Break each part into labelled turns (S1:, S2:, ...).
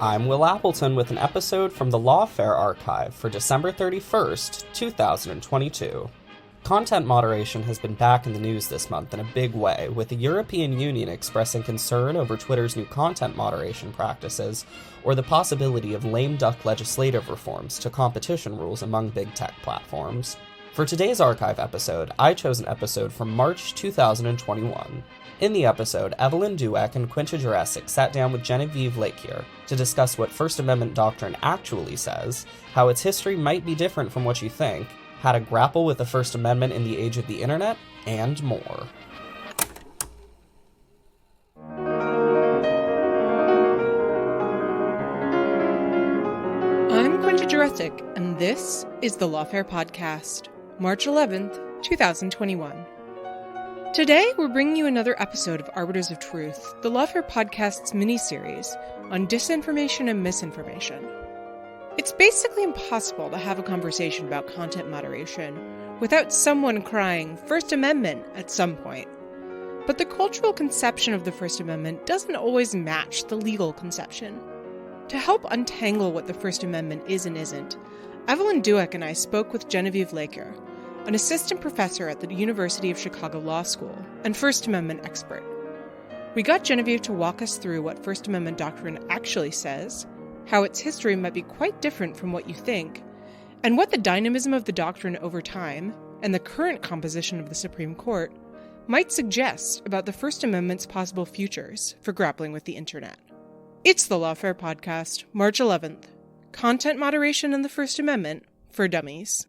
S1: I'm Will Appleton with an episode from the Lawfare archive for December 31st, 2022. Content moderation has been back in the news this month in a big way, with the European Union expressing concern over Twitter's new content moderation practices, or the possibility of lame duck legislative reforms to competition rules among big tech platforms. For today's archive episode, I chose an episode from March 2021. In the episode, Evelyn, Douek, and Quinta Jurecic sat down with Genevieve Lakier to discuss what First Amendment doctrine actually says, how its history might be different from what you think, how to grapple with the First Amendment in the age of the internet, and more.
S2: I'm Quinta Jurecic, and this is the Lawfare Podcast, March 11th, 2021. Today, we're bringing you another episode of Arbiters of Truth, the Lawfare Podcast's miniseries on disinformation and misinformation. It's basically impossible to have a conversation about content moderation without someone crying First Amendment at some point. But the cultural conception of the First Amendment doesn't always match the legal conception. To help untangle what the First Amendment is and isn't, Evelyn Douek and I spoke with Genevieve Lakier, an assistant professor at the University of Chicago Law School and First Amendment expert. We got Genevieve to walk us through what First Amendment doctrine actually says, how its history might be quite different from what you think, and what the dynamism of the doctrine over time, and the current composition of the Supreme Court, might suggest about the First Amendment's possible futures for grappling with the internet. It's the Lawfare Podcast, March 11th. Content moderation and the First Amendment for Dummies.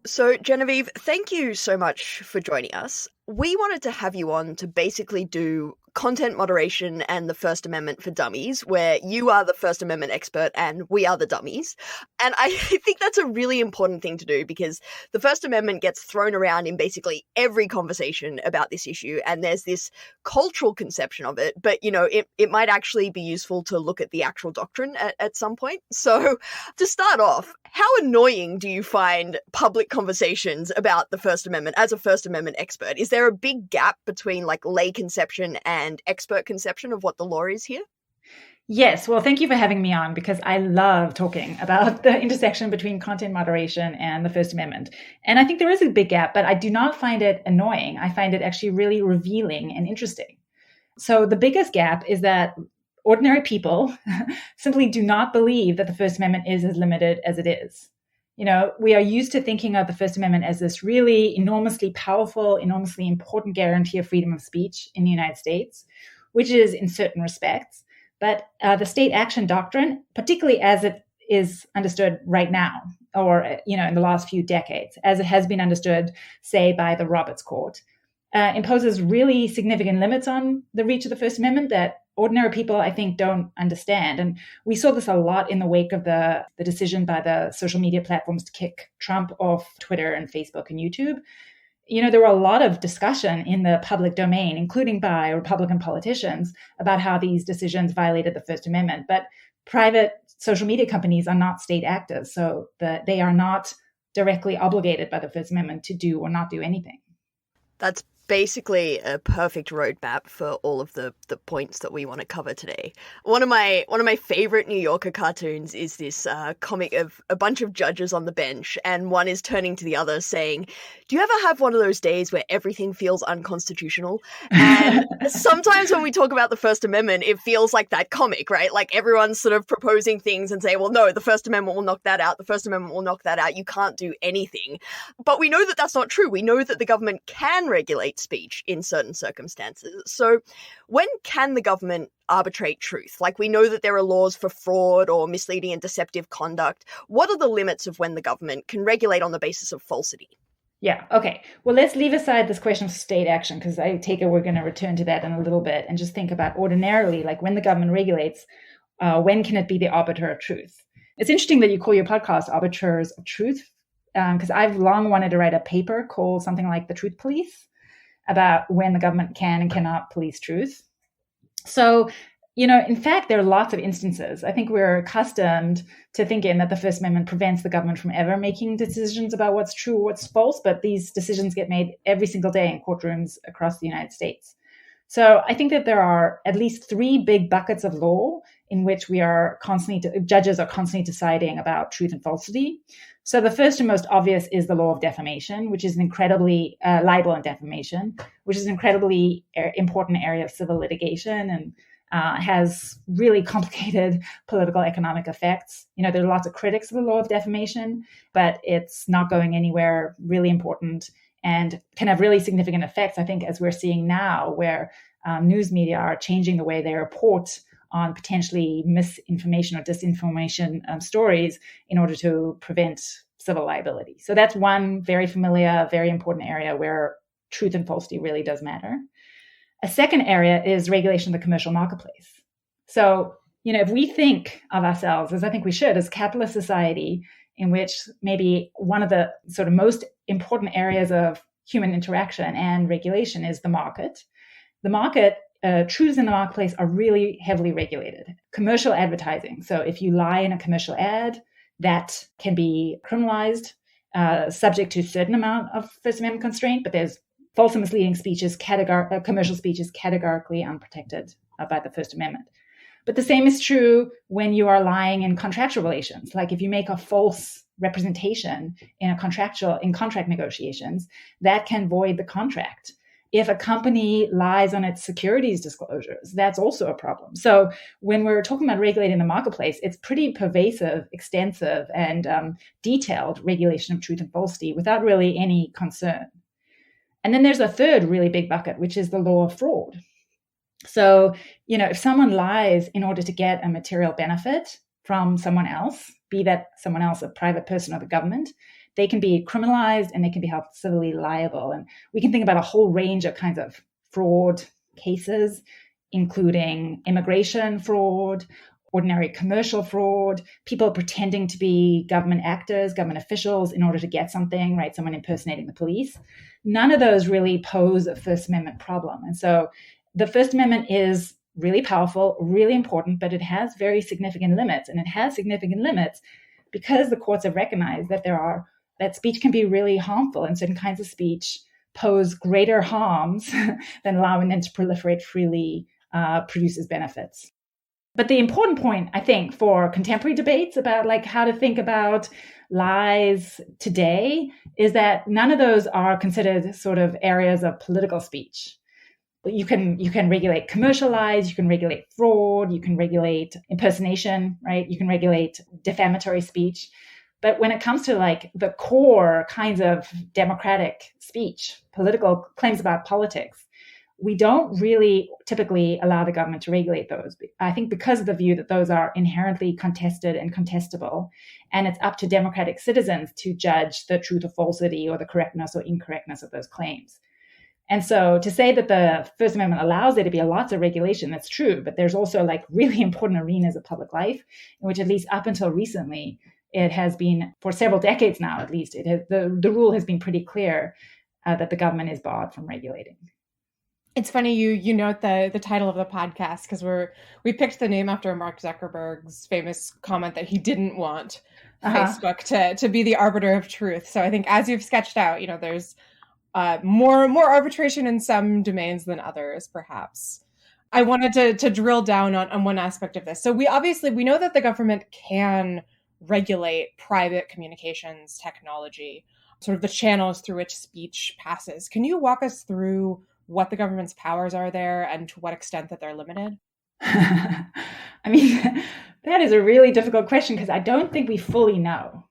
S3: So, Genevieve, thank you so much for joining us. We wanted to have you on to basically do content moderation and the First Amendment for Dummies, where you are the First Amendment expert and we are the dummies. And I think that's a really important thing to do because the First Amendment gets thrown around in basically every conversation about this issue, and there's this cultural conception of it, but, you know, it might actually be useful to look at the actual doctrine at some point. So, to start off, how annoying do you find public conversations about the First Amendment as a First Amendment expert? Is there a big gap between like lay conception and expert conception of what the law is here?
S4: Yes, well, thank you for having me on because I love talking about the intersection between content moderation and the First Amendment. And I think there is a big gap, but I do not find it annoying. I find it actually really revealing and interesting. So the biggest gap is that ordinary people simply do not believe that the First Amendment is as limited as it is. You know, we are used to thinking of the First Amendment as this really enormously powerful, enormously important guarantee of freedom of speech in the United States, which is in certain respects. But the state action doctrine, particularly as it is understood right now, or, you know, in the last few decades, as it has been understood, say, by the Roberts Court, imposes really significant limits on the reach of the First Amendment that ordinary people, I think, don't understand. And we saw this a lot in the wake of the decision by the social media platforms to kick Trump off Twitter and Facebook and YouTube. You know, there were a lot of discussion in the public domain, including by Republican politicians, about how these decisions violated the First Amendment. But private social media companies are not state actors, so they are not directly obligated by the First Amendment to do or not do anything.
S3: That's basically a perfect roadmap for all of the points that we want to cover today. One of my favorite New Yorker cartoons is this comic of a bunch of judges on the bench, and one is turning to the other saying, "Do you ever have one of those days where everything feels unconstitutional?" And sometimes when we talk about the First Amendment, it feels like that comic, right? Like everyone's sort of proposing things and say, well, no, the First Amendment will knock that out. The First Amendment will knock that out. You can't do anything. But we know that that's not true. We know that the government can regulate speech in certain circumstances. So when can the government arbitrate truth? Like, we know that there are laws for fraud or misleading and deceptive conduct. What are the limits of when the government can regulate on the basis of falsity?
S4: Yeah, okay. Well, let's leave aside this question of state action, because I take it we're going to return to that in a little bit, and just think about ordinarily, like when the government regulates, when can it be the arbiter of truth? It's interesting that you call your podcast Arbiters of Truth, because I've long wanted to write a paper called something like The Truth Police, about when the government can and cannot police truth. So, you know, in fact, there are lots of instances. I think we're accustomed to thinking that the First Amendment prevents the government from ever making decisions about what's true or what's false, but these decisions get made every single day in courtrooms across the United States. So I think that there are at least three big buckets of law in which judges are constantly deciding about truth and falsity. So the first and most obvious is the law of defamation, which is an incredibly libel and defamation, which is an incredibly important area of civil litigation and has really complicated political economic effects. There are lots of critics of the law of defamation, but it's not going anywhere, really important, and can have really significant effects, I think, as we're seeing now, where news media are changing the way they report on potentially misinformation or disinformation stories in order to prevent civil liability. So that's one very familiar, very important area where truth and falsity really does matter. A second area is regulation of the commercial marketplace. So, if we think of ourselves, as I think we should, as capitalist society, in which maybe one of the sort of most important areas of human interaction and regulation is the market. The market, truths in the marketplace are really heavily regulated. Commercial advertising. So if you lie in a commercial ad, that can be criminalized, subject to a certain amount of First Amendment constraint, but there's false and misleading speeches, commercial speech is categorically unprotected by the First Amendment. But the same is true when you are lying in contractual relations. Like if you make a false representation in contract negotiations, that can void the contract. If a company lies on its securities disclosures, that's also a problem. So when we're talking about regulating the marketplace, it's pretty pervasive, extensive, and detailed regulation of truth and falsity without really any concern. And then there's a third really big bucket, which is the law of fraud. So, if someone lies in order to get a material benefit from someone else, be that someone else, a private person or the government, they can be criminalized and they can be held civilly liable. And we can think about a whole range of kinds of fraud cases, including immigration fraud, ordinary commercial fraud, people pretending to be government actors, government officials in order to get something, right? Someone impersonating the police. None of those really pose a First Amendment problem. And so the First Amendment is really powerful, really important, but it has very significant limits. And it has significant limits because the courts have recognized that speech can be really harmful, and certain kinds of speech pose greater harms than allowing them to proliferate freely produces benefits. But the important point, I think, for contemporary debates about how to think about lies today is that none of those are considered sort of areas of political speech. You can regulate commercial lies, you can regulate fraud, you can regulate impersonation, right? You can regulate defamatory speech. But when it comes to the core kinds of democratic speech, political claims about politics, we don't really typically allow the government to regulate those. I think because of the view that those are inherently contested and contestable, and it's up to democratic citizens to judge the truth or falsity or the correctness or incorrectness of those claims. And so to say that the First Amendment allows there to be lots of regulation, that's true, but there's also really important arenas of public life in which, at least up until recently, it has been, for several decades now at least, the rule has been pretty clear that the government is barred from regulating.
S2: It's funny you note the title of the podcast because we picked the name after Mark Zuckerberg's famous comment that he didn't want Facebook to be the arbiter of truth. So I think, as you've sketched out, there's more arbitration in some domains than others, perhaps. I wanted to drill down on one aspect of this. So we know that the government can regulate private communications technology, sort of the channels through which speech passes. Can you walk us through what the government's powers are there and to what extent that they're limited?
S4: I mean, that is a really difficult question because I don't think we fully know.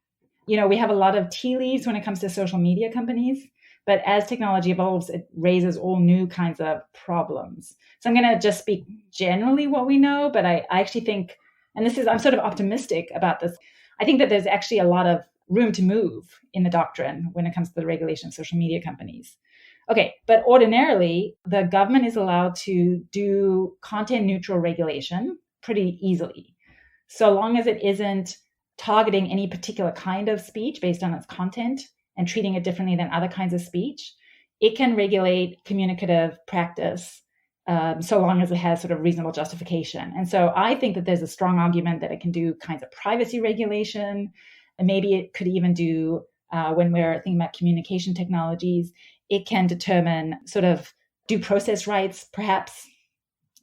S4: We have a lot of tea leaves when it comes to social media companies, but as technology evolves, it raises all new kinds of problems. So I'm going to just speak generally what we know, but I actually think, and I'm sort of optimistic about this, I think that there's actually a lot of room to move in the doctrine when it comes to the regulation of social media companies. Okay, but ordinarily, the government is allowed to do content neutral regulation pretty easily, so long as it isn't targeting any particular kind of speech based on its content and treating it differently than other kinds of speech. It can regulate communicative practice so long as it has sort of reasonable justification. And so I think that there's a strong argument that it can do kinds of privacy regulation, and maybe it could even do, when we're thinking about communication technologies, it can determine sort of due process rights, perhaps.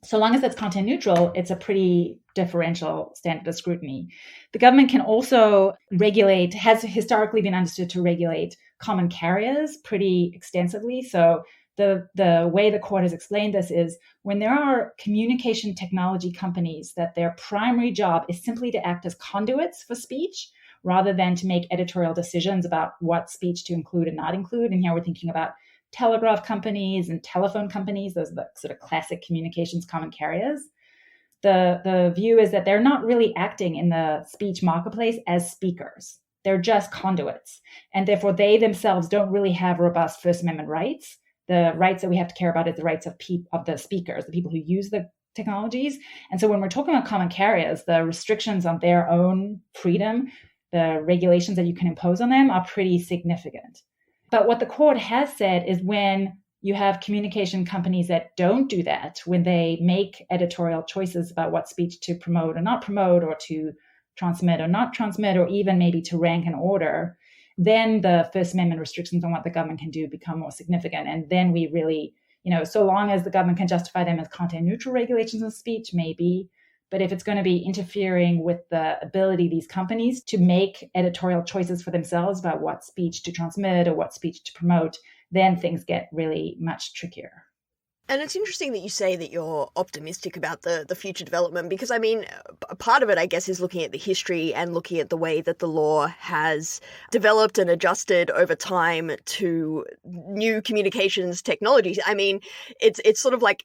S4: So long as it's content neutral, it's a pretty differential standard of scrutiny. The government can also regulate, has historically been understood to regulate common carriers pretty extensively. So the way the court has explained this is when there are communication technology companies that their primary job is simply to act as conduits for speech rather than to make editorial decisions about what speech to include and not include. And here we're thinking about telegraph companies and telephone companies, those are the sort of classic communications common carriers. The view is that they're not really acting in the speech marketplace as speakers. They're just conduits. And therefore, they themselves don't really have robust First Amendment rights. The rights that we have to care about is the rights of the speakers, the people who use the technologies. And so when we're talking about common carriers, the restrictions on their own freedom, the regulations that you can impose on them are pretty significant. But what the court has said is when you have communication companies that don't do that, when they make editorial choices about what speech to promote or not promote, or to transmit or not transmit, or even maybe to rank and order, then the First Amendment restrictions on what the government can do become more significant. And then we really, so long as the government can justify them as content neutral regulations of speech, maybe. But if it's going to be interfering with the ability of these companies to make editorial choices for themselves about what speech to transmit or what speech to promote, then things get really much trickier.
S3: And it's interesting that you say that you're optimistic about the future development, because, I mean, part of it, I guess, is looking at the history and looking at the way that the law has developed and adjusted over time to new communications technologies. I mean, it's sort of like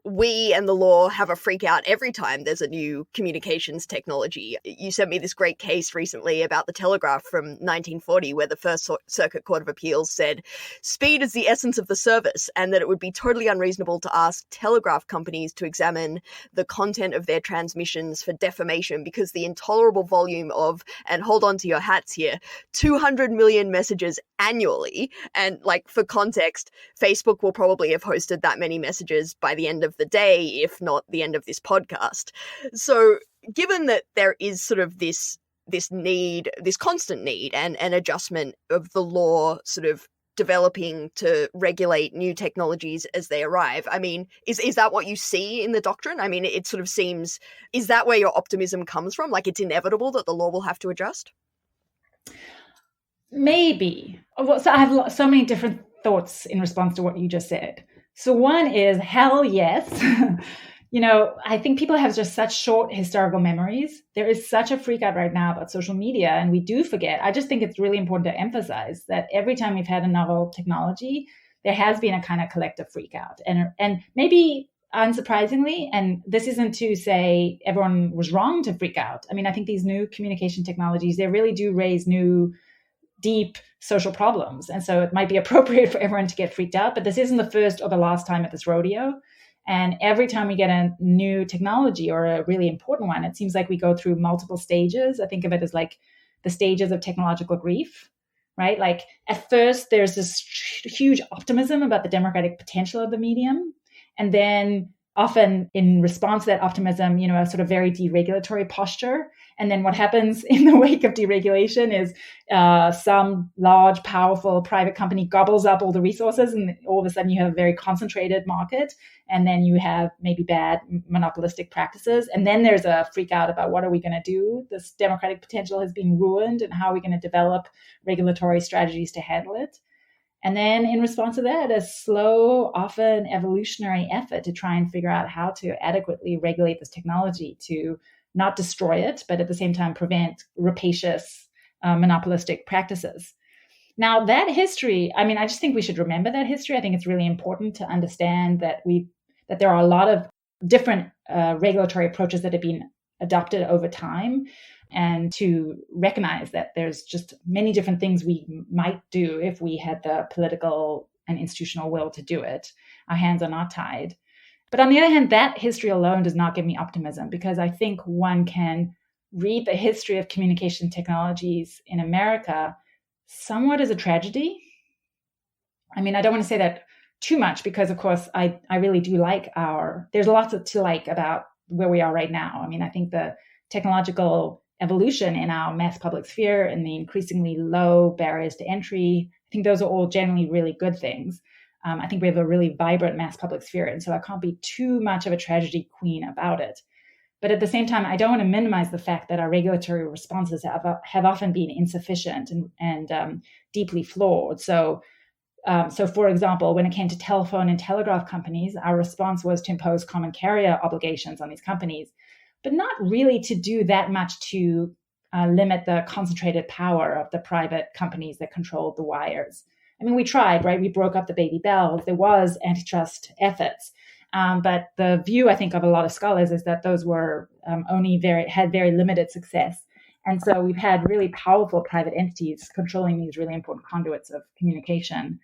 S3: we and the law have a freak out every time there's a new communications technology. You sent me this great case recently about the telegraph from 1940, where the First Circuit Court of Appeals said speed is the essence of the service, and that it would be totally unreasonable to ask telegraph companies to examine the content of their transmissions for defamation because the intolerable volume of, and hold on to your hats here, 200 million messages annually. And like, for context, Facebook will probably have hosted that many messages by the end of the day, if not the end of this podcast. So given that there is sort of this need, this constant need and adjustment of the law sort of developing to regulate new technologies as they arrive, I mean, is that what you see in the doctrine? I mean, it sort of seems, is that where your optimism comes from? Like, it's inevitable that the law will have to adjust?
S4: Maybe. So I have so many different thoughts in response to what you just said. So one is, hell yes. I think people have just such short historical memories. There is such a freak out right now about social media, and we do forget. I just think it's really important to emphasize that every time we've had a novel technology, there has been a kind of collective freak out. And maybe unsurprisingly, and this isn't to say everyone was wrong to freak out. I mean, I think these new communication technologies, they really do raise new, deep social problems. And so it might be appropriate for everyone to get freaked out, but this isn't the first or the last time at this rodeo. And every time we get a new technology or a really important one, it seems like we go through multiple stages. I think of it as like the stages of technological grief, right? Like at first there's this huge optimism about the democratic potential of the medium. And then often in response to that optimism, a sort of very deregulatory posture. And then what happens in the wake of deregulation is some large, powerful private company gobbles up all the resources, and all of a sudden you have a very concentrated market, and then you have maybe bad monopolistic practices. And then there's a freak out about what are we going to do? This democratic potential has been ruined, and how are we going to develop regulatory strategies to handle it? And then in response to that, a slow, often evolutionary effort to try and figure out how to adequately regulate this technology to not destroy it, but at the same time prevent rapacious monopolistic practices. Now, that history, I mean, I just think we should remember that history. I think it's really important to understand that there are a lot of different regulatory approaches that have been adopted over time, and to recognize that there's just many different things we might do if we had the political and institutional will to do it. Our hands are not tied. But on the other hand, that history alone does not give me optimism, because I think one can read the history of communication technologies in America somewhat as a tragedy. I mean, I don't want to say that too much, because of course I really do like there's lots to like about where we are right now. I mean, I think the technological evolution in our mass public sphere and the increasingly low barriers to entry, I think those are all generally really good things. I think we have a really vibrant mass public sphere, and so I can't be too much of a tragedy queen about it. But at the same time, I don't want to minimize the fact that our regulatory responses have often been insufficient and deeply flawed. So, for example, when it came to telephone and telegraph companies, our response was to impose common carrier obligations on these companies, but not really to do that much to limit the concentrated power of the private companies that controlled the wires. I mean, we tried, right? We broke up the baby bells. There was antitrust efforts. But the view, I think, of a lot of scholars is that those were had very limited success. And so we've had really powerful private entities controlling these really important conduits of communication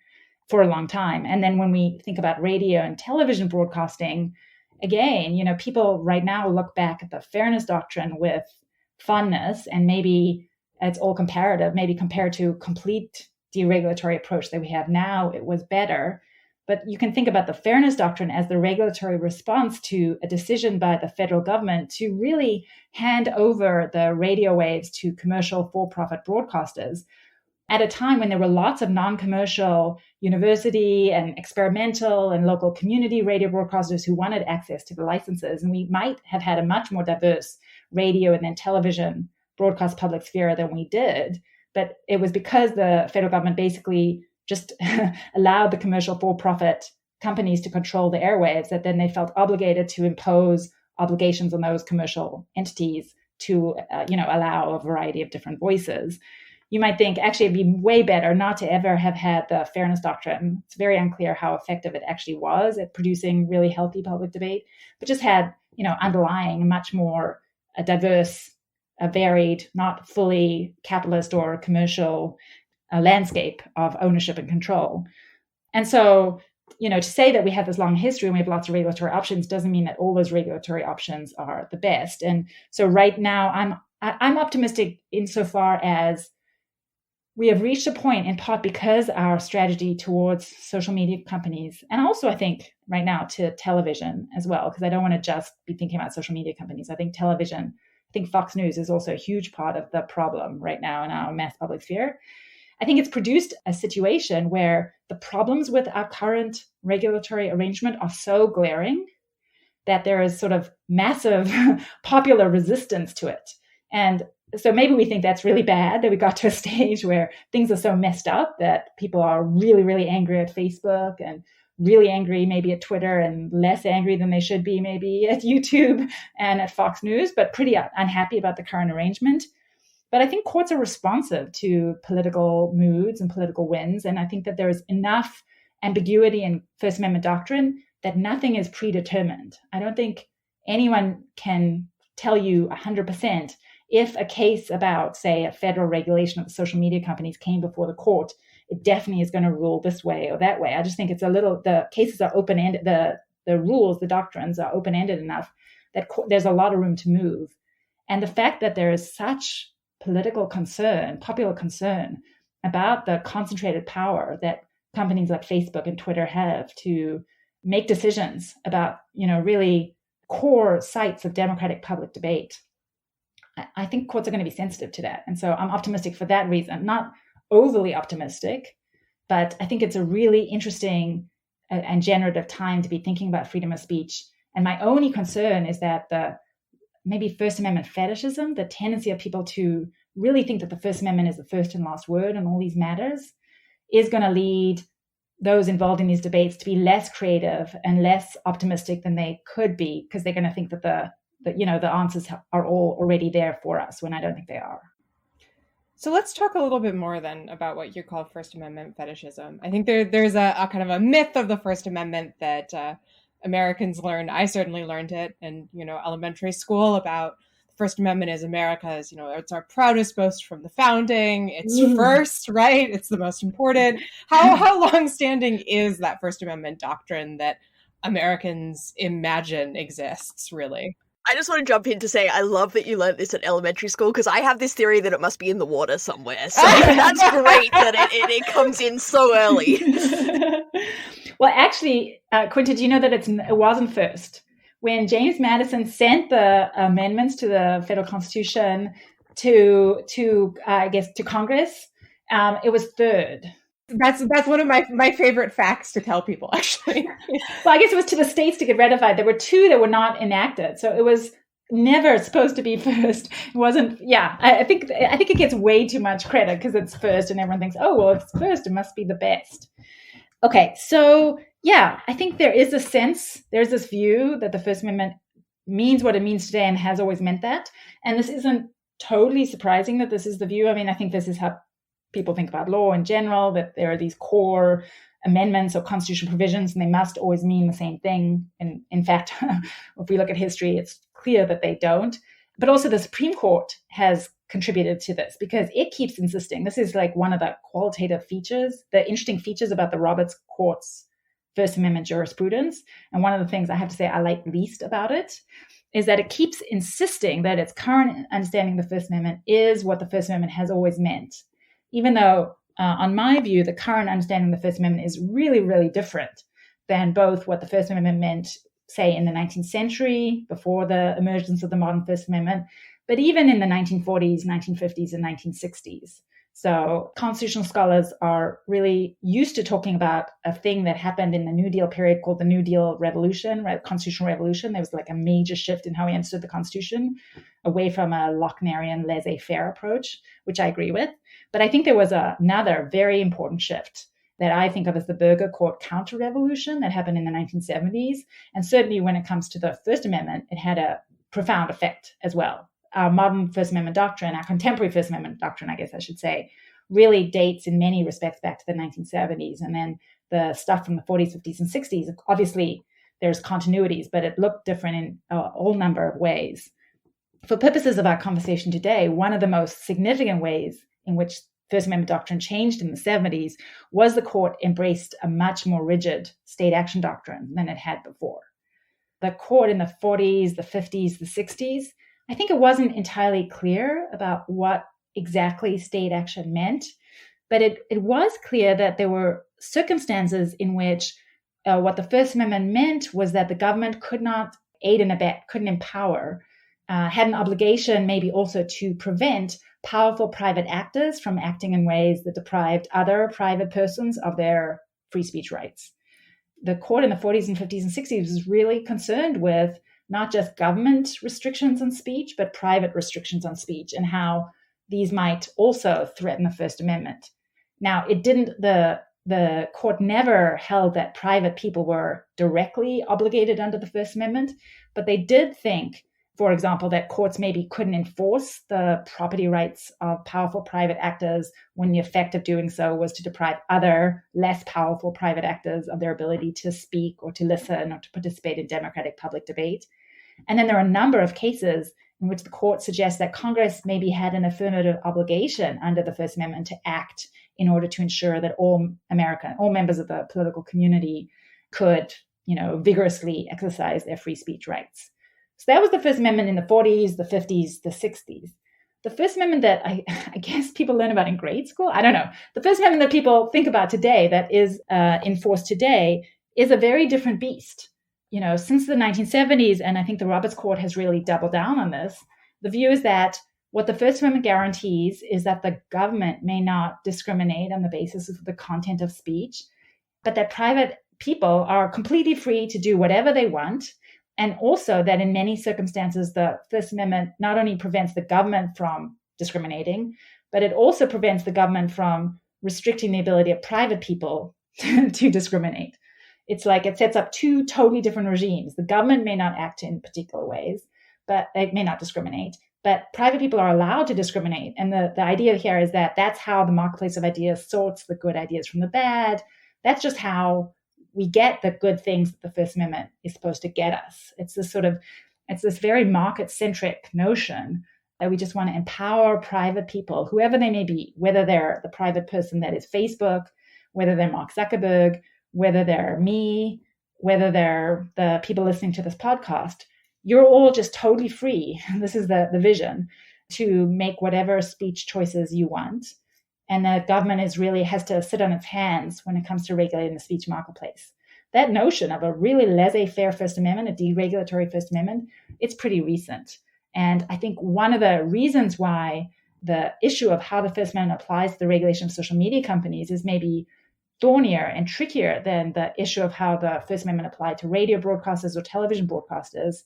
S4: for a long time. And then when we think about radio and television broadcasting, again, people right now look back at the fairness doctrine with fondness, and maybe it's all comparative, maybe compared to complete deregulatory approach that we have now, it was better. But you can think about the fairness doctrine as the regulatory response to a decision by the federal government to really hand over the radio waves to commercial for-profit broadcasters at a time when there were lots of non-commercial university and experimental and local community radio broadcasters who wanted access to the licenses. And we might have had a much more diverse radio and then television broadcast public sphere than we did. But it was because the federal government basically just allowed the commercial for-profit companies to control the airwaves that then they felt obligated to impose obligations on those commercial entities to, allow a variety of different voices. You might think, actually, it'd be way better not to ever have had the fairness doctrine. It's very unclear how effective it actually was at producing really healthy public debate, but just had, underlying much more a diverse, a varied, not fully capitalist or commercial landscape of ownership and control. And so, to say that we have this long history and we have lots of regulatory options doesn't mean that all those regulatory options are the best. And so right now, I'm optimistic insofar as we have reached a point, in part because our strategy towards social media companies, and also I think right now to television as well, because I don't want to just be thinking about social media companies. I think television, I think Fox News is also a huge part of the problem right now in our mass public sphere. I think it's produced a situation where the problems with our current regulatory arrangement are so glaring that there is sort of massive popular resistance to it. And so maybe we think that's really bad, that we got to a stage where things are so messed up that people are really, really angry at Facebook and really angry maybe at Twitter and less angry than they should be maybe at YouTube and at Fox News, but pretty unhappy about the current arrangement. But I think courts are responsive to political moods and political winds. And I think that there is enough ambiguity in First Amendment doctrine that nothing is predetermined. I don't think anyone can tell you 100% if a case about, say, a federal regulation of the social media companies came before the court, it definitely is going to rule this way or that way. I just think it's the cases are open-ended, the rules, the doctrines are open-ended enough that there's a lot of room to move. And the fact that there is such political concern, popular concern about the concentrated power that companies like Facebook and Twitter have to make decisions about, really core sites of democratic public debate. I think courts are going to be sensitive to that. And so I'm optimistic for that reason, not overly optimistic, but I think it's a really interesting and generative time to be thinking about freedom of speech. And my only concern is that maybe First Amendment fetishism, the tendency of people to really think that the First Amendment is the first and last word on all these matters, is going to lead those involved in these debates to be less creative and less optimistic than they could be, because they're going to think that the answers are all already there for us, when I don't think they are.
S2: So let's talk a little bit more then about what you call First Amendment fetishism. I think there's a kind of a myth of the First Amendment that Americans learned. I certainly learned it in, elementary school about the First Amendment is America's, it's our proudest boast from the founding. It's first, right? It's the most important. How long-standing is that First Amendment doctrine that Americans imagine exists, really?
S3: I just want to jump in to say I love that you learned this at elementary school, because I have this theory that it must be in the water somewhere. So that's great that it comes in so early.
S4: Well, actually, Quinta, do you know that it wasn't first? When James Madison sent the amendments to the federal constitution to Congress, it was third.
S2: That's one of my favorite facts to tell people, actually.
S4: Well, I guess it was to the states to get ratified. There were 2 that were not enacted. So it was never supposed to be first. It wasn't. Yeah, I think it gets way too much credit because it's first and everyone thinks, oh, well, it's first. It must be the best. Okay. So yeah, I think there's this view that the First Amendment means what it means today and has always meant that. And this isn't totally surprising that this is the view. I mean, I think this is how people think about law in general, that there are these core amendments or constitutional provisions, and they must always mean the same thing. And in fact, if we look at history, it's clear that they don't. But also the Supreme Court has contributed to this because it keeps insisting. This is like one of the qualitative features, the interesting features about the Roberts Court's First Amendment jurisprudence. And one of the things I have to say I like least about it is that it keeps insisting that its current understanding of the First Amendment is what the First Amendment has always meant. Even though, on my view, the current understanding of the First Amendment is really, really different than both what the First Amendment meant, say, in the 19th century, before the emergence of the modern First Amendment, but even in the 1940s, 1950s, and 1960s. So constitutional scholars are really used to talking about a thing that happened in the New Deal period called the New Deal Revolution, right? Constitutional Revolution. There was like a major shift in how we understood the Constitution, away from a Locke'nian laissez-faire approach, which I agree with. But I think there was another very important shift that I think of as the Burger Court counter-revolution that happened in the 1970s. And certainly when it comes to the First Amendment, it had a profound effect as well. Our modern First Amendment doctrine, our contemporary First Amendment doctrine, I guess I should say, really dates in many respects back to the 1970s. And then the stuff from the 40s, 50s, and 60s, obviously there's continuities, but it looked different in a whole number of ways. For purposes of our conversation today, one of the most significant ways in which First Amendment doctrine changed in the 70s was the court embraced a much more rigid state action doctrine than it had before. The court in the 40s, the 50s, the 60s, I think it wasn't entirely clear about what exactly state action meant, but it was clear that there were circumstances in which what the First Amendment meant was that the government could not aid and abet, couldn't empower, had an obligation maybe also to prevent powerful private actors from acting in ways that deprived other private persons of their free speech rights. The court in the 40s and 50s and 60s was really concerned with not just government restrictions on speech, but private restrictions on speech and how these might also threaten the First Amendment. Now, the court never held that private people were directly obligated under the First Amendment, but they did think, for example, that courts maybe couldn't enforce the property rights of powerful private actors when the effect of doing so was to deprive other, less powerful private actors of their ability to speak or to listen or to participate in democratic public debate. And then there are a number of cases in which the court suggests that Congress maybe had an affirmative obligation under the First Amendment to act in order to ensure that all members of the political community could, vigorously exercise their free speech rights. So that was the First Amendment in the 40s, the 50s, the 60s. The First Amendment that I guess people learn about in grade school, I don't know. The First Amendment that people think about today, that is enforced today, is a very different beast. Since the 1970s, and I think the Roberts Court has really doubled down on this, the view is that what the First Amendment guarantees is that the government may not discriminate on the basis of the content of speech, but that private people are completely free to do whatever they want. And also that in many circumstances, the First Amendment not only prevents the government from discriminating, but it also prevents the government from restricting the ability of private people to discriminate. It's like it sets up two totally different regimes. The government may not act in particular ways, but it may not discriminate, but private people are allowed to discriminate. And the idea here is that that's how the marketplace of ideas sorts the good ideas from the bad. That's just how we get the good things that the First Amendment is supposed to get us. It's this very market-centric notion that we just want to empower private people, whoever they may be, whether they're the private person that is Facebook, whether they're Mark Zuckerberg, whether they're me, whether they're the people listening to this podcast. You're all just totally free. This is the vision, to make whatever speech choices you want. And the government has to sit on its hands when it comes to regulating the speech marketplace. That notion of a really laissez-faire First Amendment, a deregulatory First Amendment, it's pretty recent. And I think one of the reasons why the issue of how the First Amendment applies to the regulation of social media companies is maybe thornier and trickier than the issue of how the First Amendment applied to radio broadcasters or television broadcasters.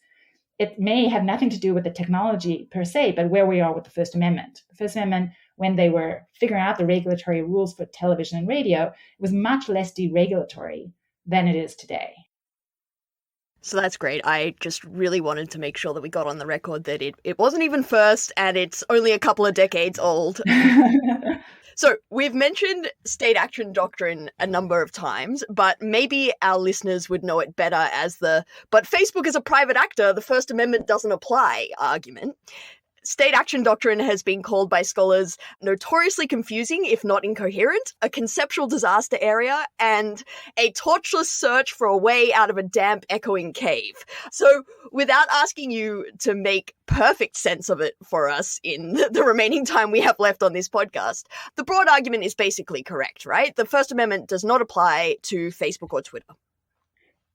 S4: It may have nothing to do with the technology per se, but where we are with the First Amendment. The First Amendment, when they were figuring out the regulatory rules for television and radio, it was much less deregulatory than it is today.
S3: So that's great. I just really wanted to make sure that we got on the record that it wasn't even first and it's only a couple of decades old. So we've mentioned state action doctrine a number of times, but maybe our listeners would know it better as but Facebook is a private actor, the First Amendment doesn't apply argument. State action doctrine has been called by scholars notoriously confusing, if not incoherent, a conceptual disaster area, and a torturous search for a way out of a damp, echoing cave. So, without asking you to make perfect sense of it for us in the remaining time we have left on this podcast, the broad argument is basically correct, right? The First Amendment does not apply to Facebook or Twitter.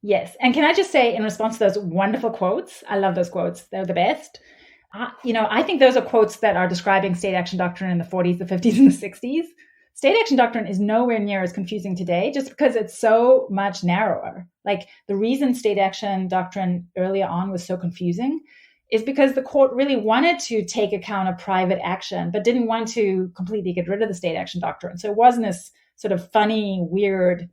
S4: Yes. And can I just say, in response to those wonderful quotes, I love those quotes. They're the best. I think those are quotes that are describing state action doctrine in the 40s, the 50s, and the 60s. State action doctrine is nowhere near as confusing today just because it's so much narrower. Like the reason state action doctrine earlier on was so confusing is because the court really wanted to take account of private action, but didn't want to completely get rid of the state action doctrine. So it wasn't this sort of funny, weird,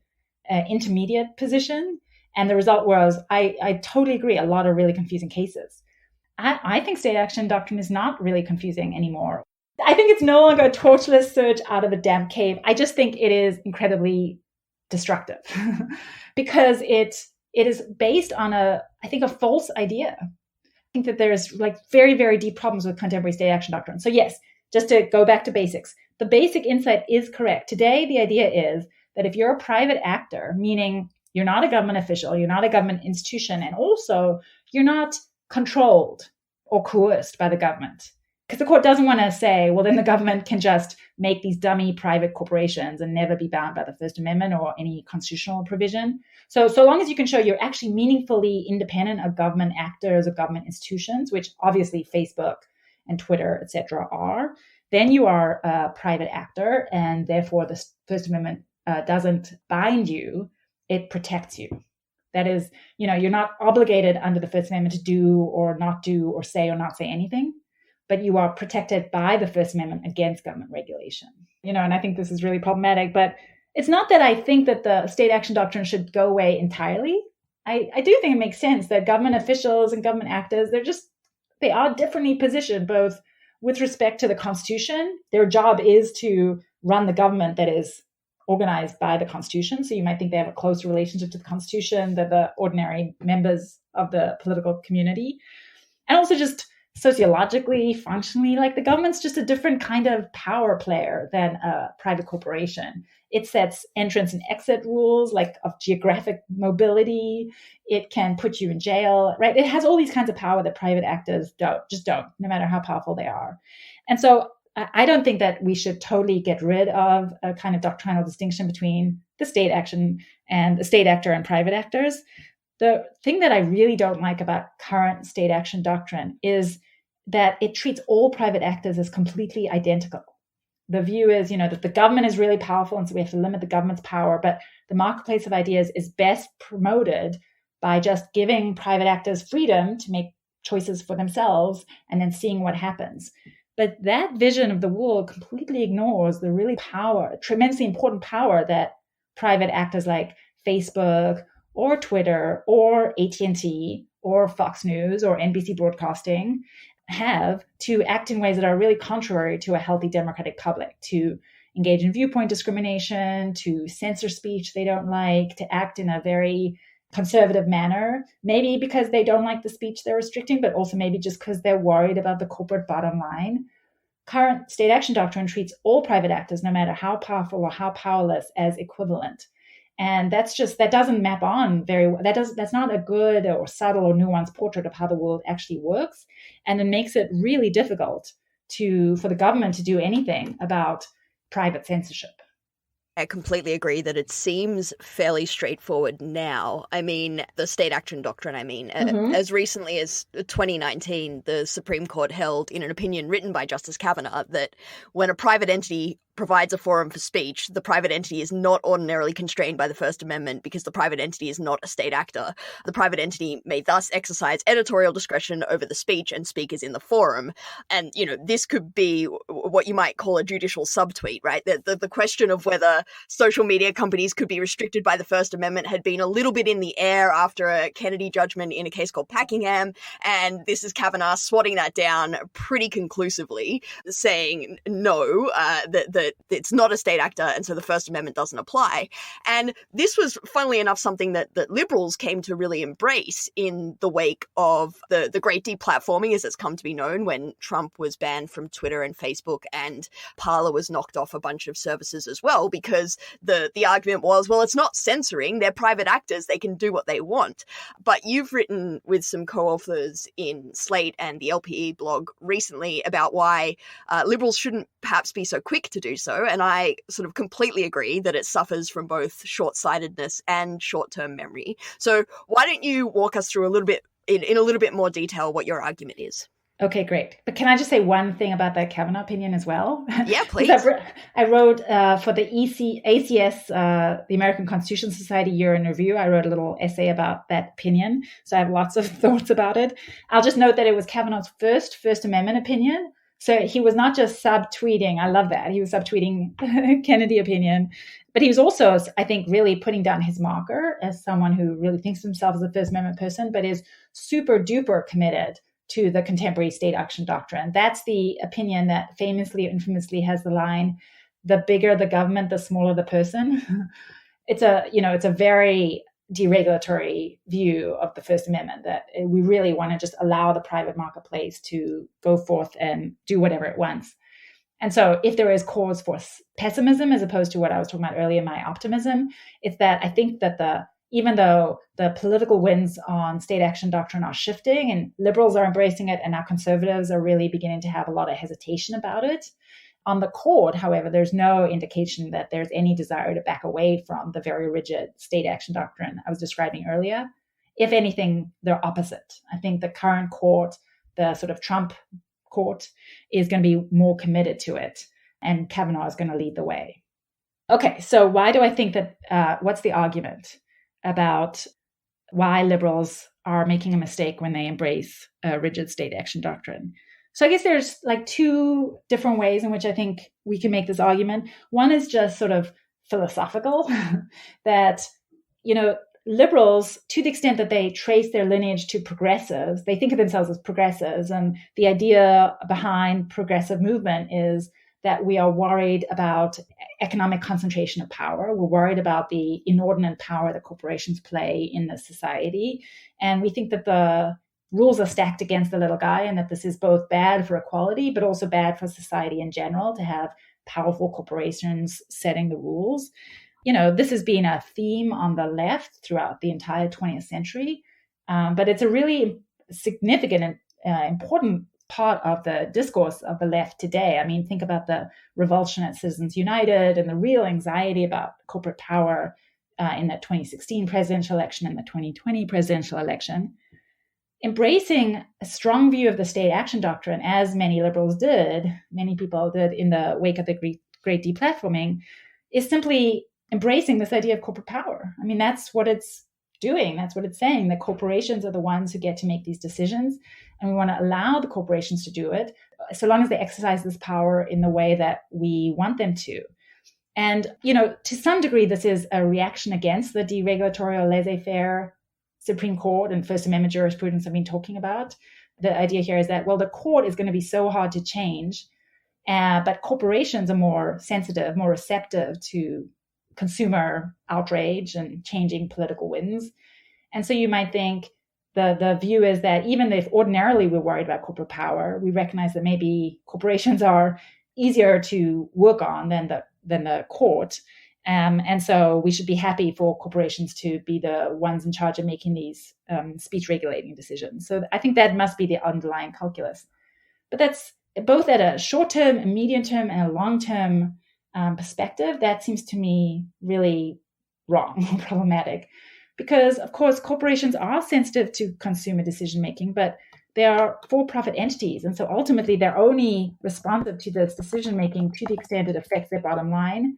S4: intermediate position. And the result was, I totally agree, a lot of really confusing cases. I think state action doctrine is not really confusing anymore. I think it's no longer a torturous search out of a damp cave. I just think it is incredibly destructive because it is based on a false idea. I think that there's like very, very deep problems with contemporary state action doctrine. So yes, just to go back to basics, the basic insight is correct. Today, the idea is that if you're a private actor, meaning you're not a government official, you're not a government institution, and also you're not controlled or coerced by the government. Because the court doesn't want to say, well, then the government can just make these dummy private corporations and never be bound by the First Amendment or any constitutional provision. So long as you can show you're actually meaningfully independent of government actors or government institutions, which obviously Facebook and Twitter, etc., are, then you are a private actor, and therefore the First Amendment doesn't bind you, it protects you. That is, you're not obligated under the First Amendment to do or not do or say or not say anything, but you are protected by the First Amendment against government regulation. And I think this is really problematic, but it's not that I think that the state action doctrine should go away entirely. I do think it makes sense that government officials and government actors, they are differently positioned, both with respect to the Constitution. Their job is to run the government that is organized by the Constitution. So you might think they have a close relationship to the Constitution than the ordinary members of the political community. And also just sociologically, functionally, like the government's just a different kind of power player than a private corporation. It sets entrance and exit rules, like of geographic mobility. It can put you in jail, right? It has all these kinds of power that private actors don't, no matter how powerful they are. And so I don't think that we should totally get rid of a kind of doctrinal distinction between the state action and the state actor and private actors. The thing that I really don't like about current state action doctrine is that it treats all private actors as completely identical. The view is, that the government is really powerful, and so we have to limit the government's power, but the marketplace of ideas is best promoted by just giving private actors freedom to make choices for themselves and then seeing what happens. But that vision of the world completely ignores the really tremendously important power that private actors like Facebook or Twitter or AT&T or Fox News or NBC Broadcasting have to act in ways that are really contrary to a healthy democratic public, to engage in viewpoint discrimination, to censor speech they don't like, to act in a very conservative manner, maybe because they don't like the speech they're restricting, but also maybe just because they're worried about the corporate bottom line. Current state action doctrine treats all private actors, no matter how powerful or how powerless, as equivalent. And that doesn't map on very well. That's not a good or subtle or nuanced portrait of how the world actually works. And it makes it really difficult for the government to do anything about private censorship.
S3: I completely agree that it seems fairly straightforward now. I mean, the state action doctrine, as recently as 2019, the Supreme Court held in an opinion written by Justice Kavana that when a private entity provides a forum for speech, the private entity is not ordinarily constrained by the First Amendment because the private entity is not a state actor. The private entity may thus exercise editorial discretion over the speech and speakers in the forum. And, this could be what you might call a judicial subtweet, right? The question of whether social media companies could be restricted by the First Amendment had been a little bit in the air after a Kennedy judgment in a case called Packingham. And this is Kavanaugh swatting that down pretty conclusively, saying no, that it's not a state actor, and so the First Amendment doesn't apply. And this was, funnily enough, something that liberals came to really embrace in the wake of the great deplatforming, as it's come to be known, when Trump was banned from Twitter and Facebook and Parler was knocked off a bunch of services as well, because the argument was, well, it's not censoring, they're private actors, they can do what they want. But you've written with some co-authors in Slate and the LPE blog recently about why liberals shouldn't perhaps be so quick to do so, and I sort of completely agree that it suffers from both short-sightedness and short-term memory. So why don't you walk us through a little bit, in a little bit more detail, what your argument is?
S4: Okay, great. But can I just say one thing about that Kavanaugh opinion as well?
S3: Yeah, please.
S4: I wrote for the ACS, the American Constitution Society Year in Review, I wrote a little essay about that opinion. So I have lots of thoughts about it. I'll just note that it was Kavanaugh's First Amendment opinion. So he was not just subtweeting. I love that. He was subtweeting Kennedy opinion. But he was also, I think, really putting down his marker as someone who really thinks of himself as a First Amendment person, but is super duper committed to the contemporary state action doctrine. That's the opinion that famously, infamously has the line, the bigger the government, the smaller the person. It's a very deregulatory view of the First Amendment, that we really want to just allow the private marketplace to go forth and do whatever it wants. And so if there is cause for pessimism, as opposed to what I was talking about earlier, my optimism, it's that I think that even though the political winds on state action doctrine are shifting and liberals are embracing it and now conservatives are really beginning to have a lot of hesitation about it, on the court, however, there's no indication that there's any desire to back away from the very rigid state action doctrine I was describing earlier. If anything, they're opposite. I think the current court, the sort of Trump court, is going to be more committed to it, and Kavanaugh is going to lead the way. Okay, so why do I think that, what's the argument about why liberals are making a mistake when they embrace a rigid state action doctrine? So I guess there's like two different ways in which I think we can make this argument. One is just sort of philosophical, that, liberals, to the extent that they trace their lineage to progressives, they think of themselves as progressives. And the idea behind progressive movement is that we are worried about economic concentration of power. We're worried about the inordinate power that corporations play in the society. And we think that the rules are stacked against the little guy, and that this is both bad for equality, but also bad for society in general, to have powerful corporations setting the rules. This has been a theme on the left throughout the entire 20th century, but it's a really significant and important part of the discourse of the left today. I mean, think about the revulsion at Citizens United and the real anxiety about corporate power in the 2016 presidential election and the 2020 presidential election. Embracing a strong view of the state action doctrine, as many liberals did, many people did in the wake of the great deplatforming, is simply embracing this idea of corporate power. I mean, that's what it's doing. That's what it's saying, that corporations are the ones who get to make these decisions. And we want to allow the corporations to do it, so long as they exercise this power in the way that we want them to. And, to some degree, this is a reaction against the deregulatory or laissez-faire Supreme Court and First Amendment jurisprudence I've been talking about. The idea here is that, well, the court is going to be so hard to change, but corporations are more sensitive, more receptive to consumer outrage and changing political winds. And so you might think the view is that even if ordinarily we're worried about corporate power, we recognize that maybe corporations are easier to work on than the court. And so we should be happy for corporations to be the ones in charge of making these speech regulating decisions. So I think that must be the underlying calculus. But that's both at a short-term, a medium-term, and a long-term perspective, that seems to me really wrong or problematic. Because, of course, corporations are sensitive to consumer decision-making, but they are for-profit entities. And so ultimately, they're only responsive to this decision-making to the extent it affects their bottom line.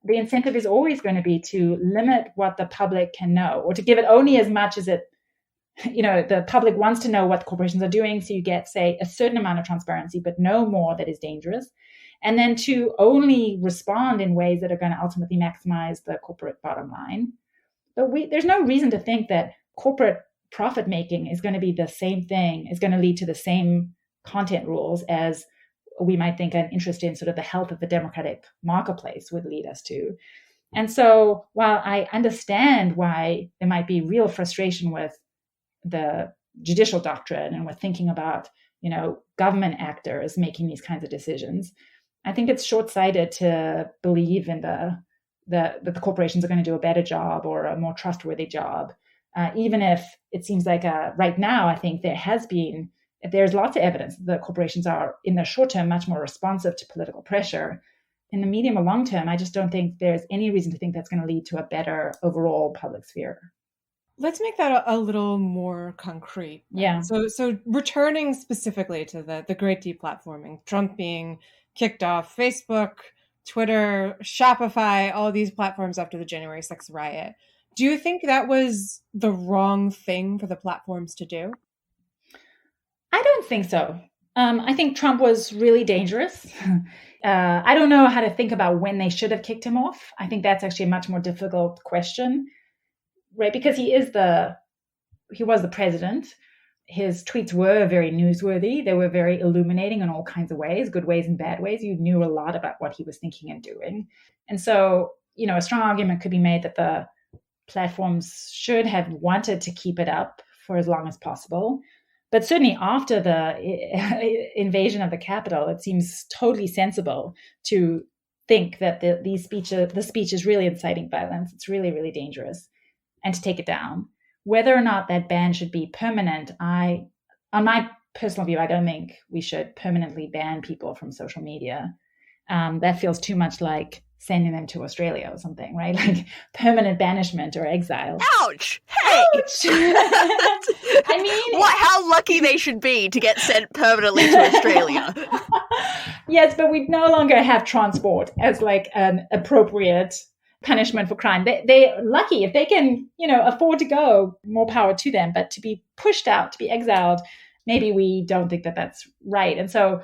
S4: The incentive is always going to be to limit what the public can know, or to give it only as much as the public wants to know what corporations are doing. So you get, say, a certain amount of transparency, but no more that is dangerous. And then to only respond in ways that are going to ultimately maximize the corporate bottom line. But there's no reason to think that corporate profit making is going to be the same thing, is going to lead to the same content rules as we might think an interest in sort of the health of the democratic marketplace would lead us to. And so while I understand why there might be real frustration with the judicial doctrine and with thinking about, government actors making these kinds of decisions, I think it's short-sighted to believe in that the corporations are going to do a better job or a more trustworthy job, even if it seems like right now, I think there's lots of evidence that corporations are, in the short term, much more responsive to political pressure. In the medium or long term, I just don't think there's any reason to think that's going to lead to a better overall public sphere.
S2: Let's make that a little more concrete.
S4: Yeah.
S2: So returning specifically to the great deplatforming, Trump being kicked off Facebook, Twitter, Shopify, all these platforms after the January 6th riot. Do you think that was the wrong thing for the platforms to do?
S4: I don't think so. I think Trump was really dangerous. I don't know how to think about when they should have kicked him off. I think that's actually a much more difficult question, right? Because he was the president. His tweets were very newsworthy. They were very illuminating in all kinds of ways, good ways and bad ways. You knew a lot about what he was thinking and doing. And so, a strong argument could be made that the platforms should have wanted to keep it up for as long as possible. But certainly after the invasion of the Capitol, it seems totally sensible to think that the speech is really inciting violence. It's really, really dangerous, and to take it down. Whether or not that ban should be permanent, on my personal view, I don't think we should permanently ban people from social media. That feels too much like sending them to Australia or something, right? Like permanent banishment or exile.
S3: Ouch! Hey!
S4: Ouch! I mean...
S3: how lucky they should be to get sent permanently to Australia.
S4: Yes, but we no longer have transport as like an appropriate punishment for crime. They're lucky if they can, afford to go, more power to them. But to be pushed out, to be exiled, maybe we don't think that that's right. And so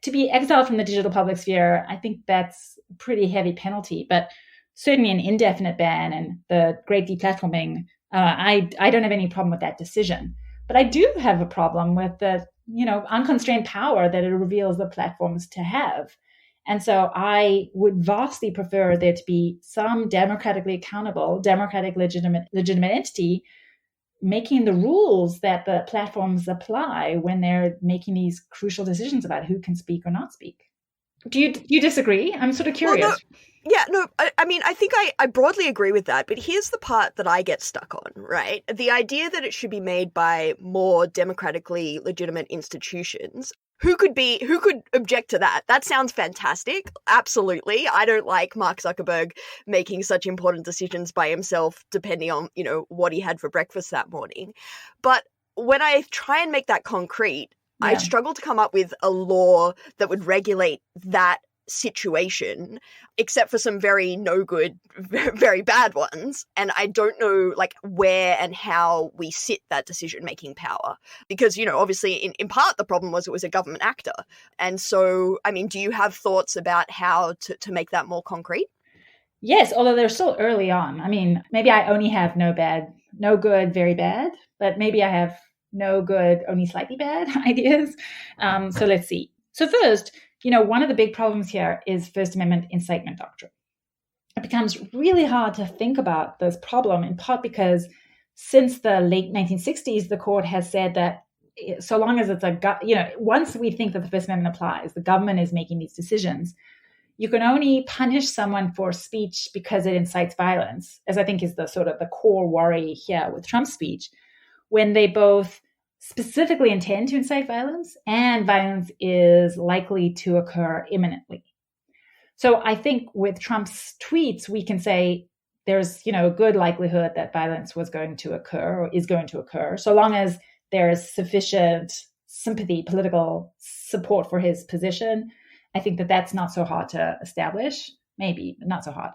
S4: to be exiled from the digital public sphere, I think that's a pretty heavy penalty. But certainly an indefinite ban and the great deplatforming, I don't have any problem with that decision. But I do have a problem with the, unconstrained power that it reveals the platforms to have. And so I would vastly prefer there to be some democratically accountable, democratic legitimate entity making the rules that the platforms apply when they're making these crucial decisions about who can speak or not speak. Do you disagree? I'm sort of curious.
S3: Well, I think I broadly agree with that, but here's the part that I get stuck on, right? The idea that it should be made by more democratically legitimate institutions. Who could object to that? That sounds fantastic. Absolutely. I don't like Mark Zuckerberg making such important decisions by himself, depending on, what he had for breakfast that morning. But when I try and make that concrete, yeah, I struggle to come up with a law that would regulate that situation, except for some very no good, very bad ones. And I don't know where and how we sit that decision-making power. Because, obviously in part the problem was it was a government actor. And so, do you have thoughts about how to make that more concrete?
S4: Yes, although they're still early on. Maybe I only have no good, very bad, but maybe I have no good, only slightly bad ideas. So let's see. So first, one of the big problems here is First Amendment incitement doctrine. It becomes really hard to think about this problem, in part because since the late 1960s, the court has said that so long as it's once we think that the First Amendment applies, the government is making these decisions, you can only punish someone for speech because it incites violence, as I think is the sort of the core worry here with Trump's speech, when they both specifically intend to incite violence and violence is likely to occur imminently. So I think with Trump's tweets, we can say there's, a good likelihood that violence was going to occur or is going to occur, so long as there is sufficient sympathy, political support for his position. I think that that's not so hard to establish, maybe, but not so hard.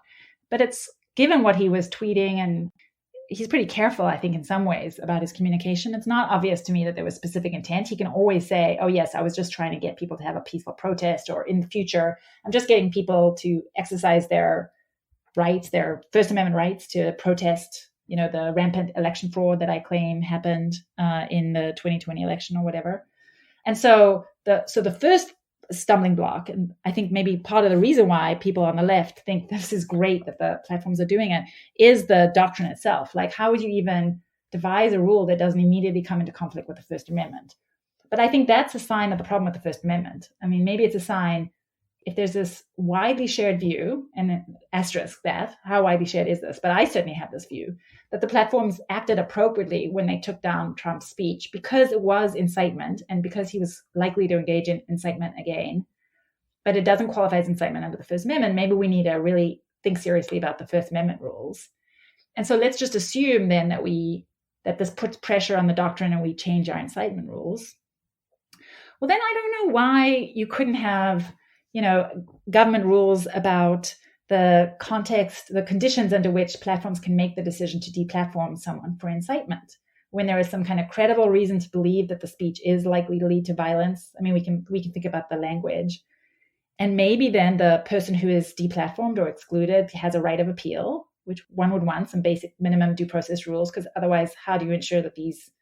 S4: But it's given what he was tweeting, and he's pretty careful, I think, in some ways about his communication. It's not obvious to me that there was specific intent. He can always say, oh, yes, I was just trying to get people to have a peaceful protest, or in the future, I'm just getting people to exercise their rights, their First Amendment rights to protest, the rampant election fraud that I claim happened in the 2020 election or whatever. And so the first stumbling block, and I think maybe part of the reason why people on the left think this is great that the platforms are doing it, is the doctrine itself. Like, how would you even devise a rule that doesn't immediately come into conflict with the First Amendment? But I think that's a sign of the problem with the First Amendment. I mean, maybe it's a sign if there's this widely shared view, and asterisk that, how widely shared is this? But I certainly have this view, that the platforms acted appropriately when they took down Trump's speech because it was incitement and because he was likely to engage in incitement again. But it doesn't qualify as incitement under the First Amendment. Maybe we need to really think seriously about the First Amendment rules. And so let's just assume then that this puts pressure on the doctrine and we change our incitement rules. Well, then I don't know why you couldn't have government rules about the context, the conditions under which platforms can make the decision to deplatform someone for incitement. When there is some kind of credible reason to believe that the speech is likely to lead to violence, I mean, we can think about the language. And maybe then the person who is deplatformed or excluded has a right of appeal, which one would want some basic minimum due process rules, because otherwise, how do you ensure that these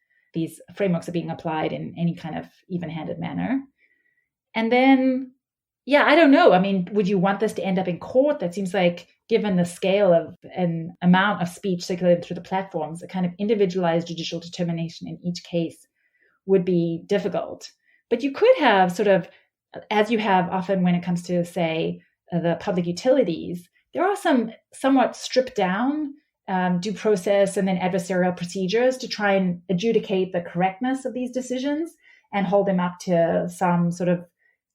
S4: frameworks are being applied in any kind of even-handed manner? And then, yeah, I don't know. I mean, would you want this to end up in court? That seems like, given the scale of an amount of speech circulated through the platforms, a kind of individualized judicial determination in each case would be difficult. But you could have sort of, as you have often when it comes to, say, the public utilities, there are some somewhat stripped down due process and then adversarial procedures to try and adjudicate the correctness of these decisions and hold them up to some sort of